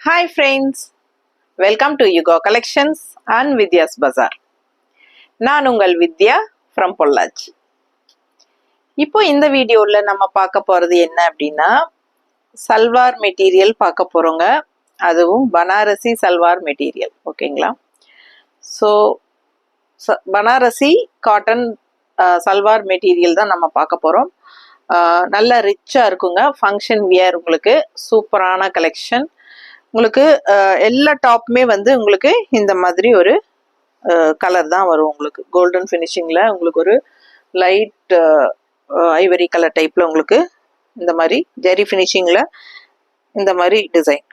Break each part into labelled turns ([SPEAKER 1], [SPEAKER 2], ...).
[SPEAKER 1] Hi friends, welcome to Yugo Collections and Vidya's Bazaar. நான் உங்கள் வித்யா from Pollachi. இப்போ இந்த வீடியோவில் நம்ம பார்க்க போகிறது என்ன அப்படின்னா சல்வார் மெட்டீரியல் பார்க்க போகிறோங்க. அதுவும் பனாரசி சல்வார் மெட்டீரியல். ஓகேங்களா? So Banarasi cotton salwar material தான் நம்ம பார்க்க போகிறோம். நல்ல ரிச்சாக இருக்குங்க. ஃபங்க்ஷன் வியர் உங்களுக்கு சூப்பரான கலெக்ஷன். உங்களுக்கு எல்லா டாப்புமே வந்து உங்களுக்கு இந்த மாதிரி ஒரு கலர் தான் வரும். உங்களுக்கு கோல்டன் ஃபினிஷிங்கில் உங்களுக்கு ஒரு லைட் ஐவரி கலர் டைப்பில் உங்களுக்கு இந்த மாதிரி ஜெரி ஃபினிஷிங்கில் இந்த மாதிரி டிசைன்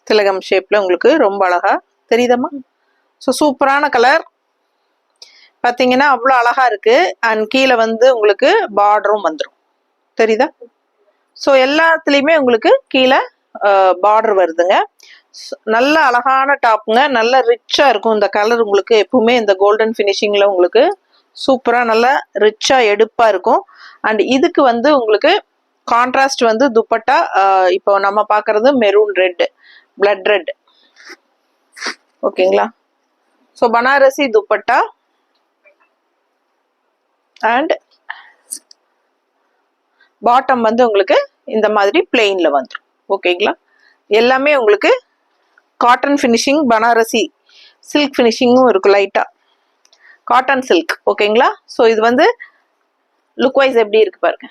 [SPEAKER 1] திலகம் ஷேப்பில் உங்களுக்கு ரொம்ப அழகாக தெரியுதம்மா. ஸோ சூப்பரான கலர் பார்த்தீங்கன்னா அவ்வளோ அழகாக இருக்குது. அண்ட் கீழே வந்து உங்களுக்கு பார்டரும் வந்துடும், தெரியுதா? ஸோ எல்லாத்துலேயுமே உங்களுக்கு கீழே பார்டர் வருதுங்க. நல்ல அழகான டாப்புங்க, நல்ல ரிச்சாக இருக்கும். இந்த கலர் உங்களுக்கு எப்பவுமே இந்த கோல்டன் ஃபினிஷிங்கில் உங்களுக்கு சூப்பராக நல்லா ரிச்சாக எடுப்பாக இருக்கும். அண்ட் இதுக்கு வந்து உங்களுக்கு கான்ட்ராஸ்ட் வந்து துப்பட்டா இப்போ நம்ம பார்க்குறது மெரூன் ரெட், பிளட் ரெட். ஓகேங்களா? So Banarasi dupatta and bottom வந்து உங்களுக்கு இந்த மாதிரி பிளெயின்ல வந்துடும். ஓகேங்களா? எல்லாமே உங்களுக்கு காட்டன் ஃபினிஷிங், பனாரசி சில்க் ஃபினிஷிங்கும் இருக்கும், லைட்டாக காட்டன் சில்க். ஓகேங்களா? ஸோ இது வந்து லுக் வைஸ் எப்படி இருக்கு பாருங்க,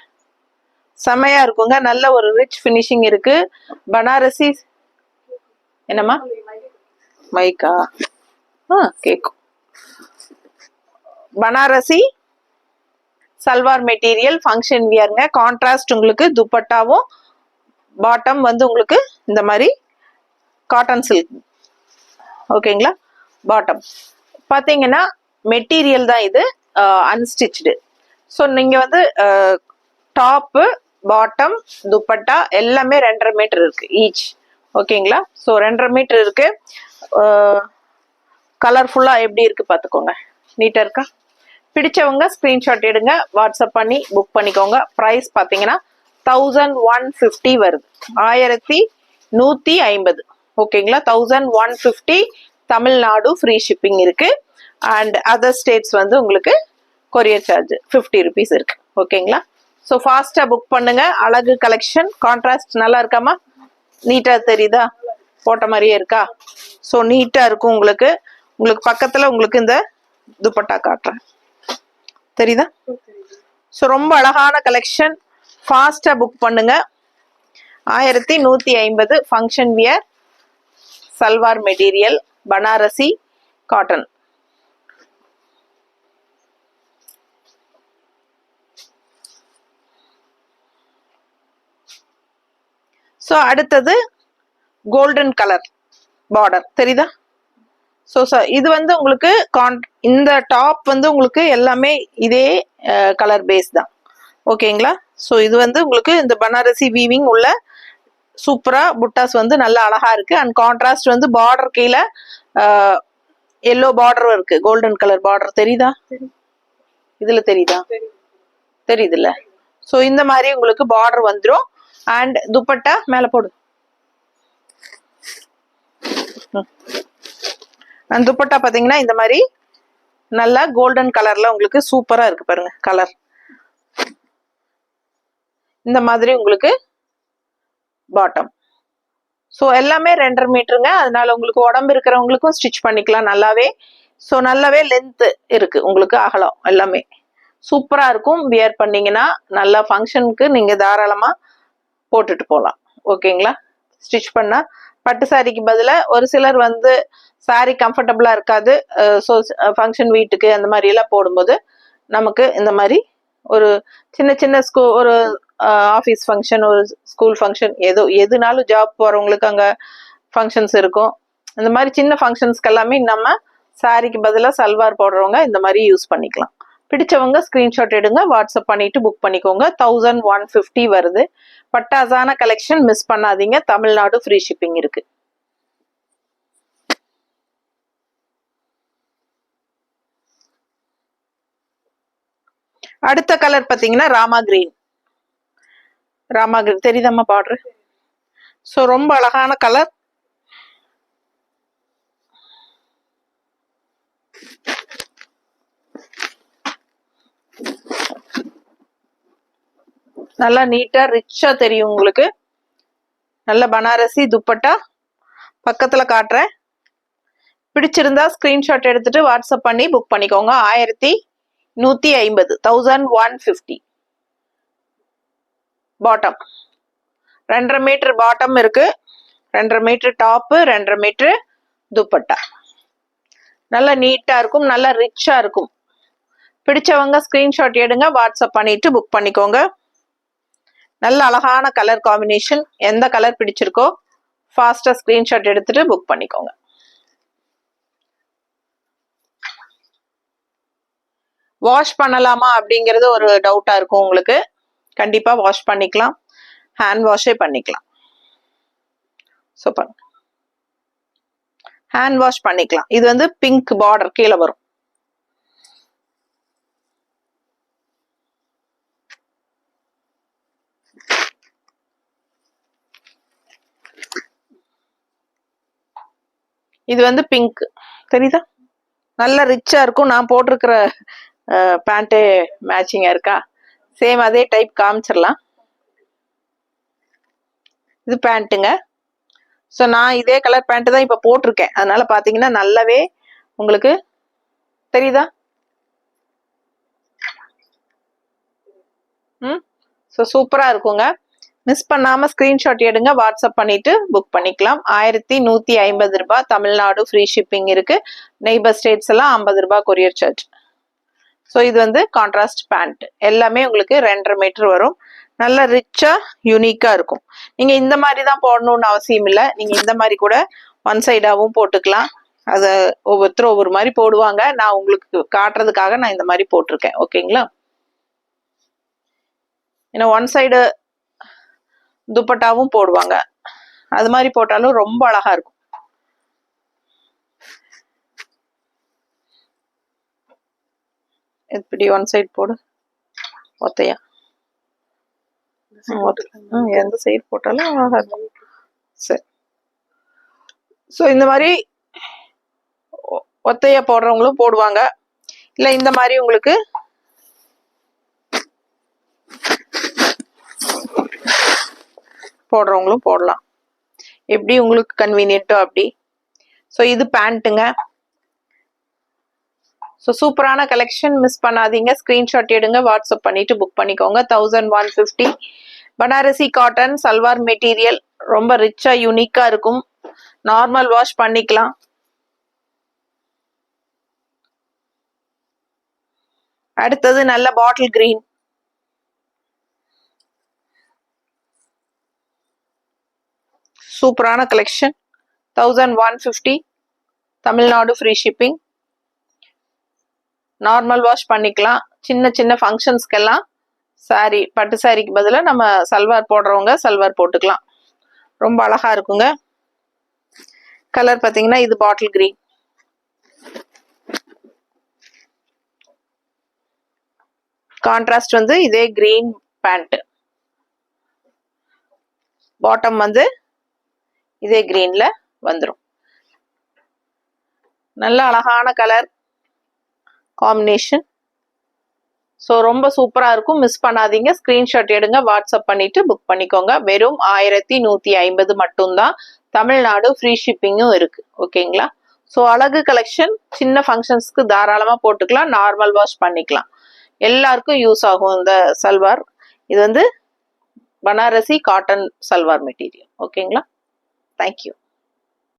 [SPEAKER 1] செமையா இருக்குங்க. நல்ல ஒரு ரிச் ஃபினிஷிங் இருக்கு. பனாரசி என்னம்மா மைக்கா கேக்கும். பனாரசி சல்வார் மெட்டீரியல் ஃபங்க்ஷன் வியருங்க. கான்ட்ராஸ்ட் உங்களுக்கு துப்பட்டாவும் பாட்டம் வந்து உங்களுக்கு இந்த மாதிரி காட்டன் சில்க். ஓகேங்களா? பாட்டம் பார்த்தீங்கன்னா மெட்டீரியல் தான் இது, அன்ஸ்டிச்டு. ஸோ நீங்கள் வந்து டாப்பு பாட்டம் துப்பட்டா எல்லாமே 2.5 மீட்டர் இருக்கு ஈச். ஓகேங்களா? ஸோ 2.5 மீட்டர் இருக்கு. கலர்ஃபுல்லாக எப்படி இருக்கு பார்த்துக்கோங்க, நீட்டாக இருக்கா? பிடிச்சவங்க ஸ்க்ரீன்ஷாட் எடுங்க, வாட்ஸ்அப் பண்ணி புக் பண்ணிக்கோங்க. ப்ரைஸ் பார்த்தீங்கன்னா 1150 வருது, 1150. ஓகேங்களா? 1150 தமிழ்நாடு ஃப்ரீ ஷிப்பிங் இருக்கு. அண்ட் அதர் ஸ்டேட்ஸ் வந்து உங்களுக்கு கொரியர் சார்ஜ் 50 ருபீஸ் இருக்கு. ஓகேங்களா? ஸோ ஃபாஸ்ட்டாக புக் பண்ணுங்க. அழகு கலெக்ஷன். கான்ட்ராஸ்ட் நல்லா இருக்காமா? நீட்டாக தெரியுதா? போட்ட மாதிரியே இருக்கா? ஸோ நீட்டாக இருக்கும். உங்களுக்கு பக்கத்தில் உங்களுக்கு இந்த துப்பட்டா காட்டுறேன், தெரியுதா? ஸோ ரொம்ப அழகான கலெக்ஷன். ஃபாஸ்ட்டாக புக் பண்ணுங்க. 1150 function wear salwar material Banarasi cotton. So அடுத்தது கோல்டன் கலர் பார்டர், தெரியுதா? ஸோ இது வந்து உங்களுக்கு இந்த டாப் வந்து உங்களுக்கு எல்லாமே இதே கலர் பேஸ் தான். ஓகேங்களா? ஸோ இது வந்து உங்களுக்கு இந்த பனாரசி வீவிங் உள்ள சூப்பரா புட்டாஸ் வந்து நல்லா அழகா இருக்கு. அண்ட் கான்ட்ராஸ்ட் வந்து பார்டர் கீழே எல்லோ பார்டர் இருக்கு, கோல்டன் கலர் பார்டர். தெரியுதா? இதுல தெரியுதா? தெரியுதுல்ல? ஸோ இந்த மாதிரி உங்களுக்கு பார்டர் வந்துடும். அண்ட் துப்பட்டா மேல போடு. அண்ட் துப்பட்டா பாத்தீங்கன்னா இந்த மாதிரி நல்லா கோல்டன் கலர்ல உங்களுக்கு சூப்பரா இருக்கு பாருங்க கலர். இந்த மாதிரி உங்களுக்கு பாட்டம். ஸோ எல்லாமே 2.5 மீட்டருங்க. அதனால உங்களுக்கு உடம்பு இருக்கிறவங்களுக்கும் ஸ்டிச் பண்ணிக்கலாம் நல்லாவே. ஸோ நல்லாவே லென்த் இருக்கு உங்களுக்கு, அகலம் எல்லாமே சூப்பரா இருக்கும். வியர் பண்ணீங்கன்னா நல்லா ஃபங்க்ஷனுக்கு நீங்க தாராளமா போட்டுட்டு போகலாம். ஓகேங்களா? ஸ்டிச் பண்ணா பட்டு சாரிக்கு பதிலாக ஒரு சிலர் வந்து சாரி கம்ஃபர்டபுளா இருக்காது. ஸோ ஃபங்க்ஷன் வீட்டுக்கு அந்த மாதிரி எல்லாம் போடும்போது நமக்கு இந்த மாதிரி ஒரு சின்ன ஒரு ஆஃபீஸ் ஃபங்க்ஷன், ஒரு ஸ்கூல் ஃபங்க்ஷன், எதுனாலும் ஜாப் போகிறவங்களுக்கு அங்கே ஃபங்க்ஷன்ஸ் இருக்கும். இந்த மாதிரி சின்ன ஃபங்க்ஷன்ஸ்க்கு எல்லாமே நம்ம சாரிக்கு பதிலாக சல்வார் போடுறவங்க இந்த மாதிரி யூஸ் பண்ணிக்கலாம். பிடிச்சவங்க ஸ்க்ரீன்ஷாட் எடுங்க, வாட்ஸ்அப் பண்ணிட்டு புக் பண்ணிக்கோங்க. 1150 வருது. பட்டாசான கலெக்ஷன், மிஸ் பண்ணாதீங்க. தமிழ்நாடு ஃப்ரீ ஷிப்பிங் இருக்கு. அடுத்த கலர் பார்த்தீங்கன்னா ராமா கிரீன். ராமா கிரீன் தெரியுதாம்மா பார்டர்? ஸோ ரொம்ப அழகான கலர். நல்லா நீட்டா ரிச்சா தெரியும் உங்களுக்கு. நல்ல பனாரசி துப்பட்டா பக்கத்துல காட்டுறேன். பிடிச்சிருந்தா ஸ்கிரீன்ஷாட் எடுத்துட்டு வாட்ஸ்அப் பண்ணி புக் பண்ணிக்கோங்க. 1150 1150. பாட்டம் 2.5 மீட்டர் பாட்டம் இருக்கு, 2.5 மீட்டர் டாப்பு, 2.5 மீட்டர் துப்பட்டா. நல்லா நீட்டா இருக்கும், நல்லா ரிச்சா இருக்கும். பிடிச்சவங்க ஸ்கிரீன்ஷாட் எடுங்க, வாட்ஸ்அப் பண்ணிட்டு புக் பண்ணிக்கோங்க. நல்ல அழகான கலர் காம்பினேஷன். எந்த கலர் பிடிச்சிருக்கோ ஃபாஸ்டா ஸ்கிரீன்ஷாட் எடுத்துட்டு புக் பண்ணிக்கோங்க. வாஷ் பண்ணலாமா அப்படிங்கிறது ஒரு டவுட்டா இருக்கும் உங்களுக்கு. கண்டிப்பா வாஷ் பண்ணிக்கலாம், ஹேண்ட் வாஷே பண்ணிக்கலாம். சூப்பர், ஹேண்ட் வாஷ் பண்ணிக்கலாம். இது வந்து பிங்க் பார்டர் கீழே வரும். இது வந்து பிங்க் தெரியுதா, நல்ல ரிச்சா இருக்கும். நான் போட்டிருக்கிற பேண்ட்டு மேட்சிங்கா இருக்கா? சேம் அதே டைப் காமிச்சிடலாம். இது பேண்ட்டுங்க. ஸோ நான் இதே கலர் பேண்ட் தான் இப்போ போட்டிருக்கேன். அதனால பார்த்தீங்கன்னா நல்லாவே உங்களுக்கு தெரியுதா? ஸோ சூப்பராக இருக்குங்க. மிஸ் பண்ணாமல் ஸ்க்ரீன்ஷாட் எடுங்க, வாட்ஸ்அப் பண்ணிட்டு புக் பண்ணிக்கலாம். 1150 ரூபாய். தமிழ்நாடு ஃப்ரீ ஷிப்பிங் இருக்கு. நெய்பர் ஸ்டேட்ஸ் எல்லாம் 50 ரூபாய் கொரியர் சார்ஜ். ஸோ இது வந்து கான்ட்ராஸ்ட் பேண்ட். எல்லாமே உங்களுக்கு 2.5 மீட்டர் வரும். நல்ல ரிச்சா யூனிக்கா இருக்கும். நீங்க இந்த மாதிரி தான் போடணும்னு அவசியம் இல்லை. நீங்க இந்த மாதிரி கூட ஒன் சைடாவும் போட்டுக்கலாம். அதை ஒவ்வொருத்தரும் ஒவ்வொரு மாதிரி போடுவாங்க. நான் உங்களுக்கு காட்டுறதுக்காக நான் இந்த மாதிரி போட்டிருக்கேன். ஓகேங்களா? ஏன்னா ஒன் சைடு துப்பட்டாவும் போடுவாங்க. அது மாதிரி போட்டாலும் ரொம்ப அழகா இருக்கும். இப்படி ஒன் சைடு போடு, ஒத்தையா எந்த சைடு போட்டாலும் அழகா இருக்கும். சரி, ஸோ இந்த மாதிரி ஒத்தையா போடுறவங்களும் போடுவாங்க. இல்லை இந்த மாதிரி உங்களுக்கு போடுறவங்களும் போடலாம், எப்படி உங்களுக்கு கன்வீனியன்ட்டோ அப்படி. ஸோ இது பேண்ட்டுங்க. ஸோ சூப்பரான கலெக்ஷன், மிஸ் பண்ணாதீங்க. ஸ்க்ரீன்ஷாட் எடுங்க, வாட்ஸ்அப் பண்ணிட்டு புக் பண்ணிக்கோங்க. 1150. பனாரசி காட்டன் சல்வார் மெட்டீரியல், ரொம்ப ரிச்சா யூனிக்கா இருக்கும். நார்மல் வாஷ் பண்ணிக்கலாம். அடுத்தது நல்ல பாட்டில் கிரீன். சூப்பரான collection. 1150. Tamil Nadu free shipping. Normal wash பண்ணிக்கலாம். சின்ன சின்ன ஃபங்க்ஷன்ஸ்க்கெல்லாம் சாரி, பட்டு சாரிக்கு பதிலாக நம்ம சல்வார் போடுறவங்க சல்வார் போட்டுக்கலாம். ரொம்ப அழகா இருக்குங்க. கலர் பார்த்தீங்கன்னா இது பாட்டில் கிரீன். கான்ட்ராஸ்ட் வந்து இதே கிரீன் பேண்ட். பாட்டம் வந்து இதே கிரீன்ல வந்துடும். நல்ல அழகான கலர் காம்பினேஷன். ஸோ ரொம்ப சூப்பராக இருக்கும், மிஸ் பண்ணாதீங்க. ஸ்க்ரீன்ஷாட் எடுங்க, வாட்ஸ்அப் பண்ணிட்டு புக் பண்ணிக்கோங்க. வெறும் 1150 மட்டும்தான். தமிழ்நாடு ஃப்ரீ ஷிப்பிங்கும் இருக்கு. ஓகேங்களா? ஸோ அழகு கலெக்ஷன். சின்ன ஃபங்க்ஷன்ஸ்க்கு தாராளமாக போட்டுக்கலாம், நார்மல் வாஷ் பண்ணிக்கலாம். எல்லாருக்கும் யூஸ் ஆகும் இந்த சல்வார். இது வந்து பனாரசி காட்டன் சல்வார் மெட்டீரியல். ஓகேங்களா? தேங்க்யூ.